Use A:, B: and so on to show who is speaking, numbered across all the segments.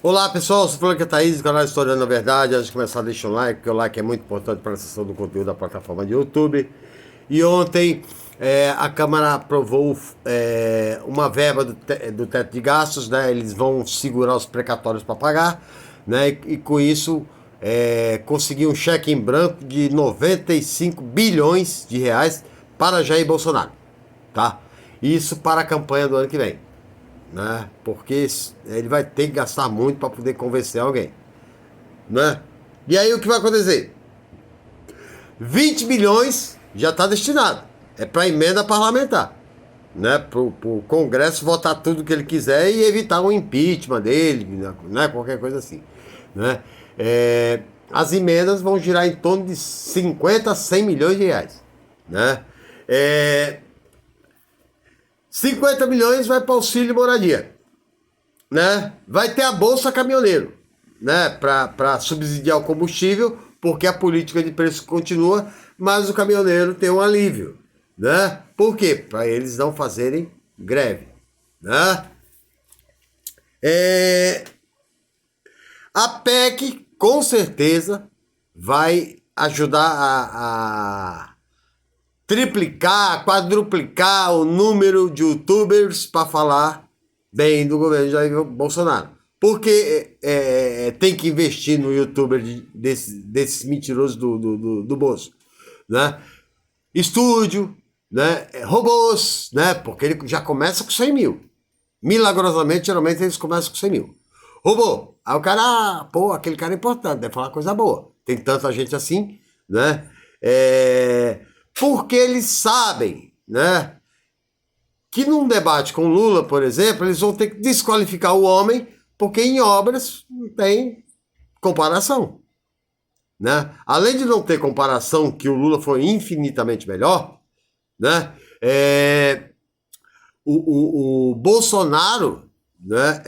A: Olá pessoal, sou falando que é Thaís, do canal Historiando a Verdade. Antes de começar, deixa um like, porque o like é muito importante para a acessão do conteúdo da plataforma de YouTube. E ontem a Câmara aprovou uma verba do teto de gastos, né? Eles vão segurar os precatórios para pagar, né? E com isso conseguir um cheque em branco de 95 bilhões de reais para Jair Bolsonaro, tá? Isso para a campanha do ano que vem, né? Porque ele vai ter que gastar muito para poder convencer alguém, né? E aí o que vai acontecer? 20 bilhões já está destinado, é para emenda parlamentar, né? Para o Congresso votar tudo que ele quiser e evitar um impeachment dele, né? Qualquer coisa assim, né? As emendas vão girar em torno de 50 a 100 milhões de reais, né? 50 milhões vai para auxílio moradia, né? Vai ter a Bolsa Caminhoneiro, né? Para subsidiar o combustível, porque a política de preço continua, mas o caminhoneiro tem um alívio, né? Por quê? Para eles não fazerem greve, né? A PEC, com certeza, vai ajudar a triplicar, quadruplicar o número de youtubers para falar bem do governo Jair Bolsonaro. Porque tem que investir no youtuber desses mentirosos do bolso, né? Estúdio, né? Robôs, né? Porque ele já começa com 100 mil. Milagrosamente, geralmente eles começam com 100 mil. Robô. Aí o cara, pô, aquele cara é importante, deve falar coisa boa. Tem tanta gente assim, né? Porque eles sabem, né, que num debate com Lula, por exemplo, eles vão ter que desqualificar o homem, porque em obras não tem comparação, né? Além de não ter comparação, que o Lula foi infinitamente melhor, né, o Bolsonaro, né,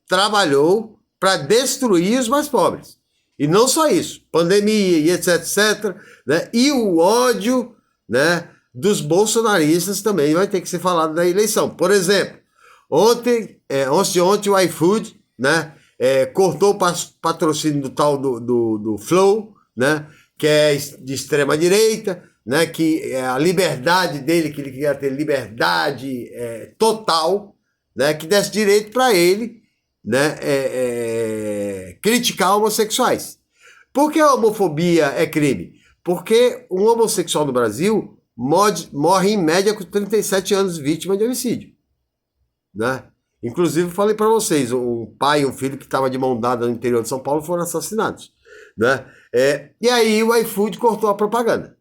A: trabalhou para destruir os mais pobres. E não só isso, pandemia e etc, etc, né? E o ódio, né, dos bolsonaristas também vai ter que ser falado na eleição. Por exemplo, ontem o iFood, né, cortou o patrocínio do tal do Flow, né, que é de extrema direita, né, que a liberdade dele, que ele queria ter liberdade total, né, que desse direito para ele, né, criticar homossexuais. Por que a homofobia é crime? Porque um homossexual no Brasil morre em média com 37 anos vítima de homicídio, né? Inclusive, falei para vocês, um pai e um filho que estavam de mão dada no interior de São Paulo foram assassinados, né? E aí o iFood cortou a propaganda,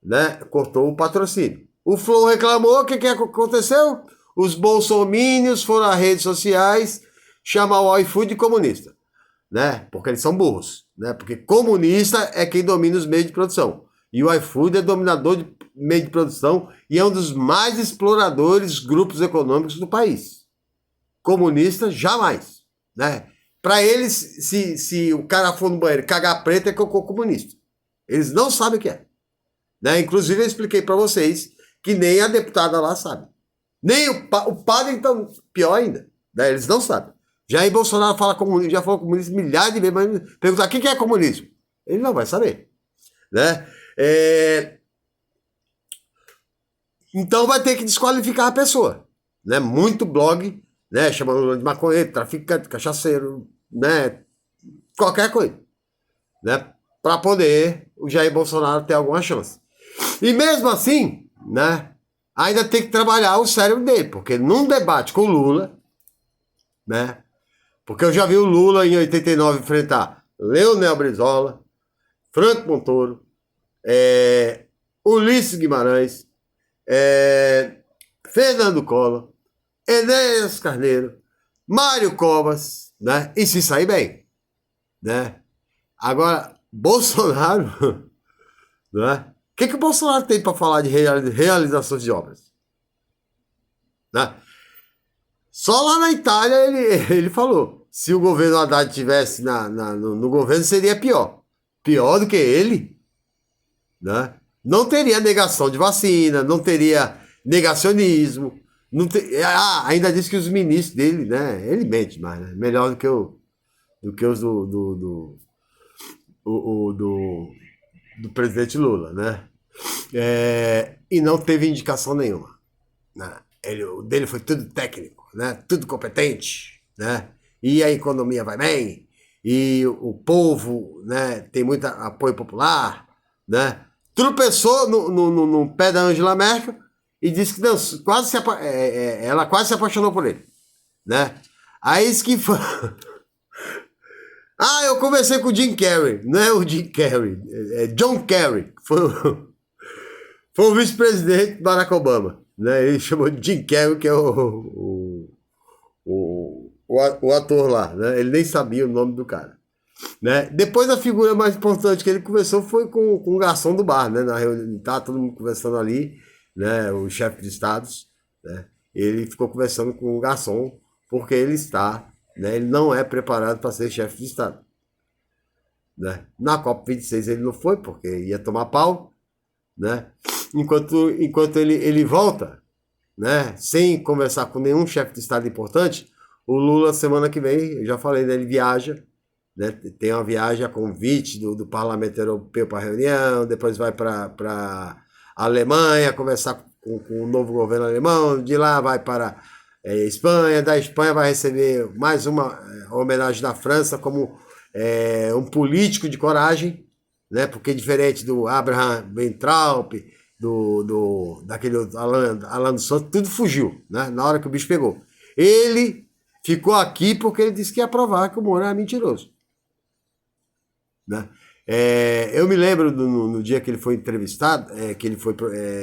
A: né? Cortou o patrocínio. O Flow reclamou, o que aconteceu? Os bolsomínios foram às redes sociais chamar o iFood de comunista, né? Porque eles são burros, né? Porque comunista é quem domina os meios de produção. E o iFood é dominador de meio de produção e é um dos mais exploradores grupos econômicos do país. Comunista, jamais, né? Para eles, se o cara for no banheiro cagar preto, é que eu sou comunista. Eles não sabem o que é, né? Inclusive, eu expliquei para vocês que nem a deputada lá sabe. Nem o padre, então, pior ainda, né? Eles não sabem. Jair Bolsonaro já falou comunismo milhares de vezes, mas perguntar o que é comunismo? Ele não vai saber, né? Então vai ter que desqualificar a pessoa, né? Muito blog, né, chamando de maconheiro, traficante, cachaceiro, né, qualquer coisa, né, para poder o Jair Bolsonaro ter alguma chance. E mesmo assim, né, ainda tem que trabalhar o cérebro dele, porque num debate com o Lula, né, porque eu já vi o Lula em 89 enfrentar Leonel Brizola, Franco Montoro, Ulisses Guimarães, Fernando Collor, Enéas Carneiro, Mário Covas, né? E se sair bem, né? Agora, Bolsonaro, né? O que o Bolsonaro tem para falar de realizações de obras? Né? Só lá na Itália ele falou, se o governo Haddad estivesse no governo, seria pior. Pior do que ele, né? Não teria negação de vacina, não teria negacionismo, Ainda disse que os ministros dele, né? Ele mente mais, né? Melhor do que os do presidente Lula, né? E não teve indicação nenhuma, né? O dele foi tudo técnico, né? Tudo competente, né? E a economia vai bem, e o povo, né, tem muito apoio popular, né? Tropeçou no pé da Angela Merkel e disse que não, ela quase se apaixonou por ele, né? Aí isso que foi. Eu conversei com o Jim Carrey, não é o Jim Carrey, é John Kerry, foi o vice-presidente Barack Obama, né? Ele chamou de Jim Carrey, que é o ator lá, né? Ele nem sabia o nome do cara, né? Depois a figura mais importante que ele conversou foi com o garçom do bar, né? Na reunião, tá todo mundo conversando ali, né? O chefe de estados, né? Ele ficou conversando com o garçom porque ele não é preparado para ser chefe de estado, né? Na COP26 ele não foi porque ia tomar pau, né? Enquanto ele volta, né? Sem conversar com nenhum chefe de estado importante, o Lula semana que vem, eu já falei, né? Ele viaja, né? Tem uma viagem a convite do Parlamento Europeu para reunião, depois vai para a Alemanha conversar com o novo governo alemão, de lá vai para Espanha, da Espanha vai receber mais uma homenagem da França como um político de coragem, né? Porque diferente do Abraham Weintraub, daquele Alan dos Santos, tudo fugiu, né? Na hora que o bicho pegou. Ele ficou aqui porque ele disse que ia provar que o Moro era mentiroso, né? Eu me lembro no dia que ele foi entrevistado, que ele foi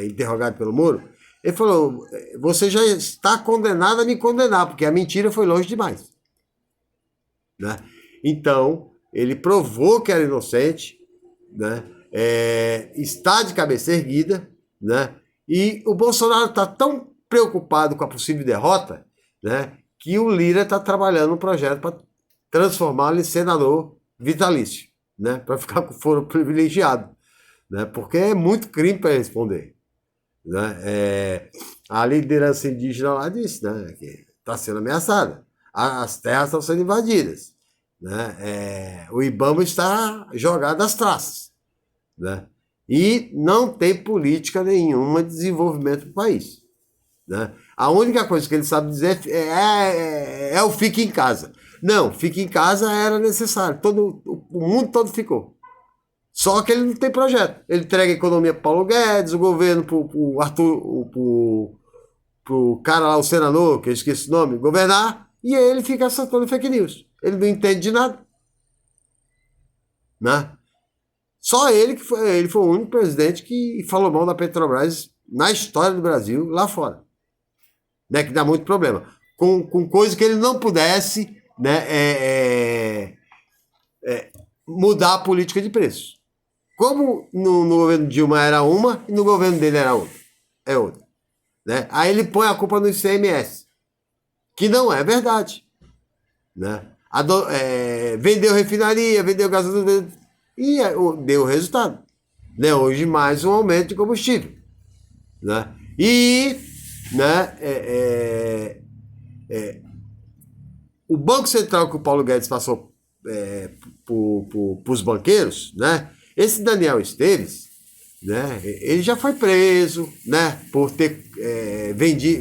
A: interrogado pelo Moro, ele falou: você já está condenado a me condenar, porque a mentira foi longe demais, né? Então, ele provou que era inocente, né? Está de cabeça erguida, né? E o Bolsonaro está tão preocupado com a possível derrota, né, que o Lira está trabalhando um projeto para transformá-lo em senador vitalício, né, para ficar com foro privilegiado, né, porque é muito crime para responder, né? A liderança indígena lá disse, né, que está sendo ameaçada, as terras estão sendo invadidas, né? O IBAMA está jogado às traças, né? E não tem política nenhuma de desenvolvimento do país, né? A única coisa que ele sabe dizer é o fique em casa. Não, fique em casa era necessário, o mundo todo ficou. Só que ele não tem projeto. Ele entrega a economia para Paulo Guedes, o governo para o Arthur, pro cara lá, o senador, que eu esqueci o nome, governar, e ele fica soltando fake news. Ele não entende de nada, né? Só ele foi o único presidente que falou mal da Petrobras na história do Brasil, lá fora, né? Que dá muito problema. Com coisa que ele não pudesse, né, mudar a política de preço. Como no governo Dilma era uma, e no governo dele era outra. É outra, né? Aí ele põe a culpa no ICMS, que não é verdade, né? Vendeu refinaria, vendeu gasolina, e deu resultado, né? Hoje mais um aumento de combustível, né? E, né, o Banco Central que o Paulo Guedes passou para os banqueiros, né? Esse Daniel Esteves, né? Ele já foi preso, né? Por ter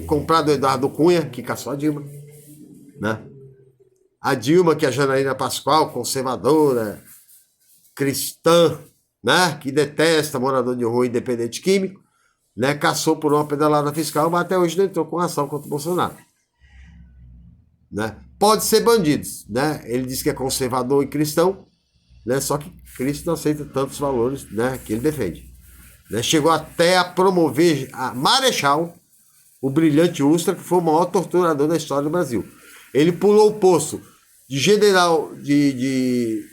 A: comprado o Eduardo Cunha, que caçou a Dilma, né? A Dilma, que é a Janaína Pascoal, conservadora, cristã, né? Que detesta morador de rua independente químico, né? Caçou por uma pedalada fiscal, mas até hoje não entrou com ação contra o Bolsonaro, né? Pode ser bandidos, né? Ele diz que é conservador e cristão, né? Só que Cristo não aceita tantos valores, né, que ele defende, né? Chegou até a promover a Marechal, o brilhante Ustra, que foi o maior torturador da história do Brasil. Ele pulou o poço de general de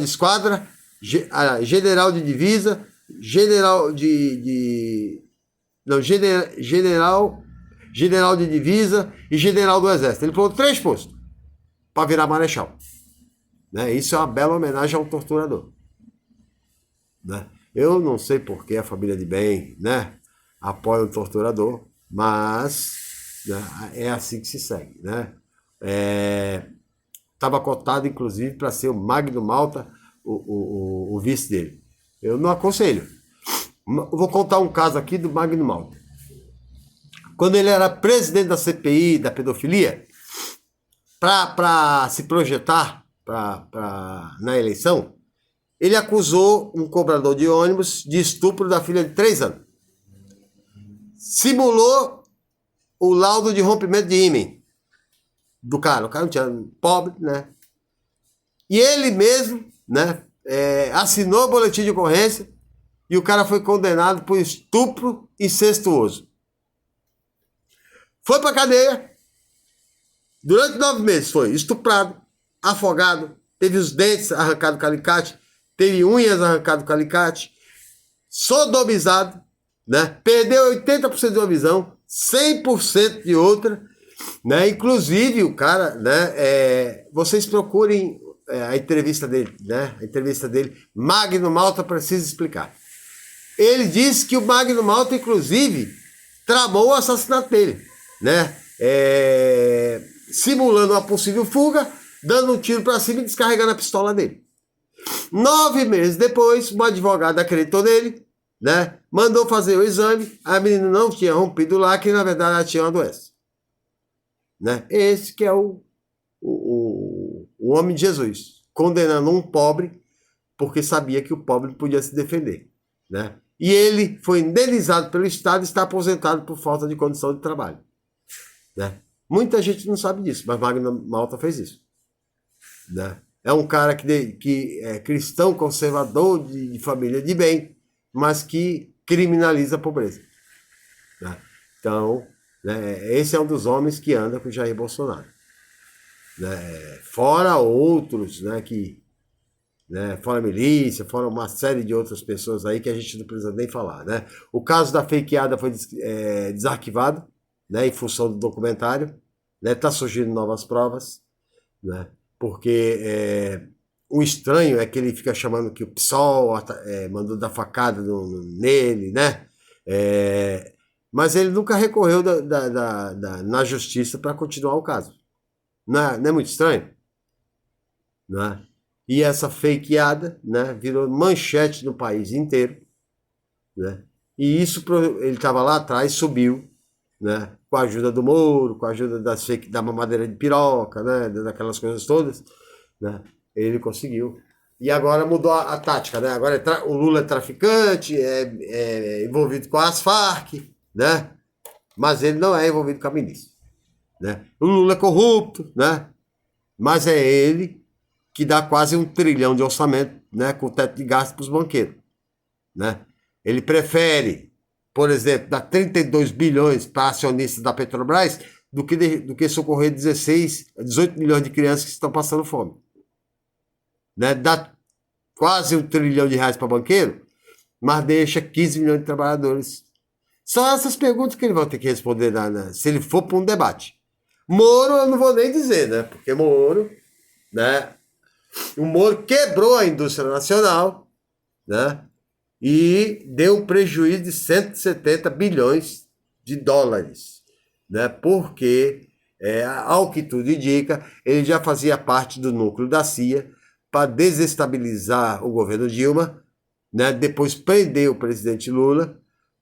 A: esquadra, general de divisa, general de divisa e general do exército. Ele pulou 3 postos para virar marechal, né? Isso é uma bela homenagem ao torturador, né? Eu não sei por que a família de bem, né, apoia o torturador, mas né? É assim que se segue, né? Estava cotado, inclusive, para ser o Magno Malta, o vice dele. Eu não aconselho. Vou contar um caso aqui do Magno Malta. Quando ele era presidente da CPI da pedofilia, para se projetar na eleição, ele acusou um cobrador de ônibus de estupro da filha de 3 anos. Simulou o laudo de rompimento de ímen do cara. O cara não tinha pobre, né? E ele mesmo, né, assinou o boletim de ocorrência e o cara foi condenado por estupro incestuoso. Foi pra cadeia. Durante 9 meses foi estuprado, afogado, teve os dentes arrancados com alicate, teve unhas arrancadas com alicate, sodomizado, né? Perdeu 80% de uma visão, 100% de outra, né? Inclusive o cara, né? Vocês procurem a entrevista dele, né? A entrevista dele, Magno Malta precisa explicar. Ele disse que o Magno Malta, inclusive, tramou o assassinato dele, né? Simulando uma possível fuga, dando um tiro para cima e descarregando a pistola dele. 9 meses depois, uma advogada acreditou nele, né? Mandou fazer o exame, a menina não tinha rompido lá, que na verdade ela tinha uma doença. Né? Esse que é o homem de Jesus, condenando um pobre porque sabia que o pobre podia se defender. Né? E ele foi indenizado pelo Estado e está aposentado por falta de condição de trabalho. Né? Muita gente não sabe disso, mas Magno Malta fez isso. Né? É um cara que é cristão, conservador, de família de bem, mas que criminaliza a pobreza. Né? Então, né, esse é um dos homens que anda com Jair Bolsonaro. Né? Fora outros, né, fora a milícia, fora uma série de outras pessoas aí que a gente não precisa nem falar. Né? O caso da fakeada foi desarquivado, né, em função do documentário. Está surgindo novas provas, né? Porque o estranho é que ele fica chamando que o PSOL mandou dar facada nele, né? Mas ele nunca recorreu na justiça para continuar o caso. Não é muito estranho? Né? E essa fakeada, né, virou manchete no país inteiro. Né? E isso, ele estava lá atrás, subiu, né, com a ajuda do Moro, com a ajuda da mamadeira de piroca, né, daquelas coisas todas, né, ele conseguiu. E agora mudou a tática, né? Agora o Lula é traficante, é envolvido com as Farc, né? Mas ele não é envolvido com a milícia. Né? O Lula é corrupto, né? Mas é ele que dá quase 1 trilhão de orçamento, né, com teto de gasto para os banqueiros. Né? Ele prefere, por exemplo, dar 32 bilhões para acionistas da Petrobras do que socorrer 18 milhões de crianças que estão passando fome. Né? Dá quase 1 trilhão de reais para banqueiro, mas deixa 15 milhões de trabalhadores. São essas perguntas que ele vai ter que responder se ele for para um debate. Moro, eu não vou nem dizer, né? Porque Moro, né? O Moro quebrou a indústria nacional, né? E deu um prejuízo de 170 bilhões de dólares, né? Porque, ao que tudo indica, ele já fazia parte do núcleo da CIA para desestabilizar o governo Dilma, né? Depois prender o presidente Lula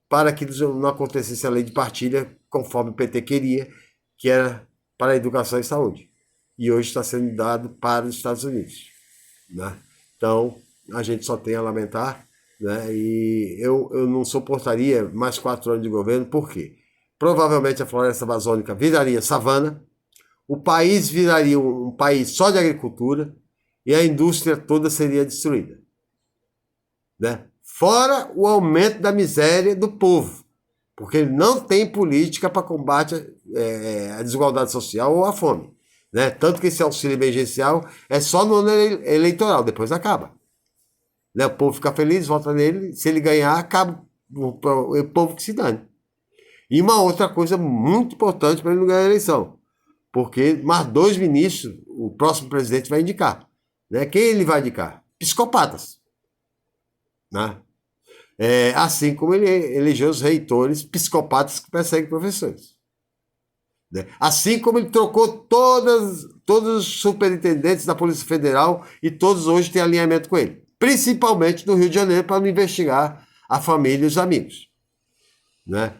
A: para que não acontecesse a lei de partilha conforme o PT queria, que era para a educação e saúde. E hoje está sendo dado para os Estados Unidos. Né? Então, a gente só tem a lamentar, né? E eu não suportaria mais 4 anos de governo, por quê? Provavelmente a floresta amazônica viraria savana, o país viraria um país só de agricultura e a indústria toda seria destruída. Né? Fora o aumento da miséria do povo, porque ele não tem política para combate a desigualdade social ou a fome. Né? Tanto que esse auxílio emergencial é só no ano eleitoral, depois acaba. Né? O povo fica feliz, vota nele, se ele ganhar, acaba o povo que se dane. E uma outra coisa muito importante para ele não ganhar a eleição, porque mais 2 ministros o próximo presidente vai indicar. Né? Quem ele vai indicar? Psicopatas. Né? Assim como ele elegeu os reitores psicopatas que perseguem professores. né? Assim como ele trocou todos os superintendentes da Polícia Federal e todos hoje têm alinhamento com ele. Principalmente no Rio de Janeiro, para não investigar a família e os amigos, né?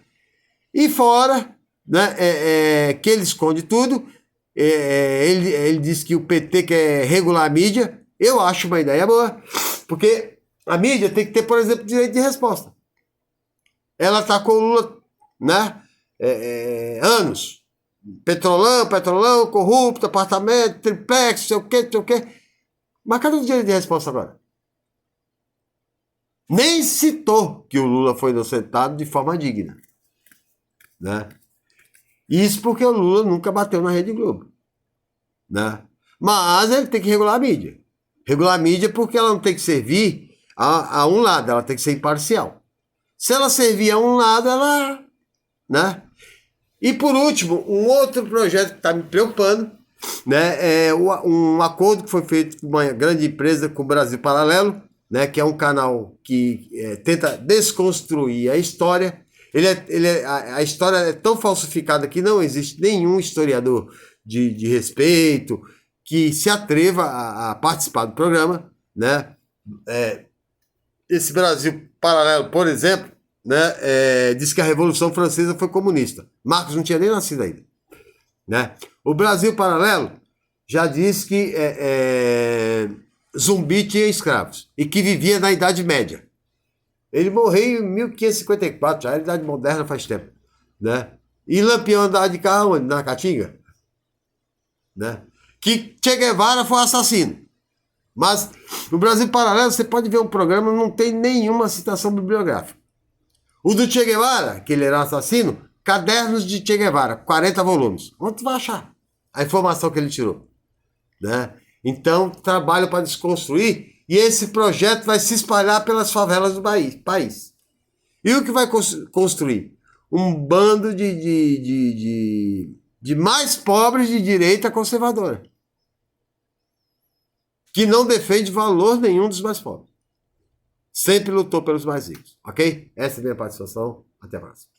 A: E fora, né, que ele esconde tudo, ele diz que o PT quer regular a mídia. Eu acho uma ideia boa, porque a mídia tem que ter, por exemplo, direito de resposta. Ela está com o Lula, né, anos. Petrolão, corrupto, apartamento, triplex, sei o quê. Mas cadê o direito de resposta agora? Nem citou que o Lula foi inocentado de forma digna, né? Isso porque o Lula nunca bateu na Rede Globo, né? Mas ele tem que regular a mídia. Regular a mídia porque ela não tem que servir a um lado, ela tem que ser imparcial. Se ela servir a um lado, ela... né? E por último, um outro projeto que está me preocupando, né, é um acordo que foi feito com uma grande empresa, com o Brasil Paralelo, né, que é um canal que tenta desconstruir a história. A história é tão falsificada que não existe nenhum historiador de respeito que se atreva a participar do programa, né? Esse Brasil Paralelo, por exemplo, né, diz que a Revolução Francesa foi comunista. Marcos não tinha nem nascido ainda, né? O Brasil Paralelo já diz que Zumbi tinha escravos e que vivia na Idade Média. Ele morreu em 1554, já é a Idade Moderna faz tempo, né? E Lampião andava de carro onde? Na Caatinga, né? Que Che Guevara foi assassino. Mas no Brasil Paralelo você pode ver um programa, não tem nenhuma citação bibliográfica. O do Che Guevara, que ele era assassino, Cadernos de Che Guevara, 40 volumes. Onde tu vai achar a informação que ele tirou, né? Então, trabalho para desconstruir e esse projeto vai se espalhar pelas favelas do país. E o que vai construir? Um bando de mais pobres de direita conservadora, que não defende valor nenhum dos mais pobres. Sempre lutou pelos mais ricos, ok? Essa é a minha participação. Até mais.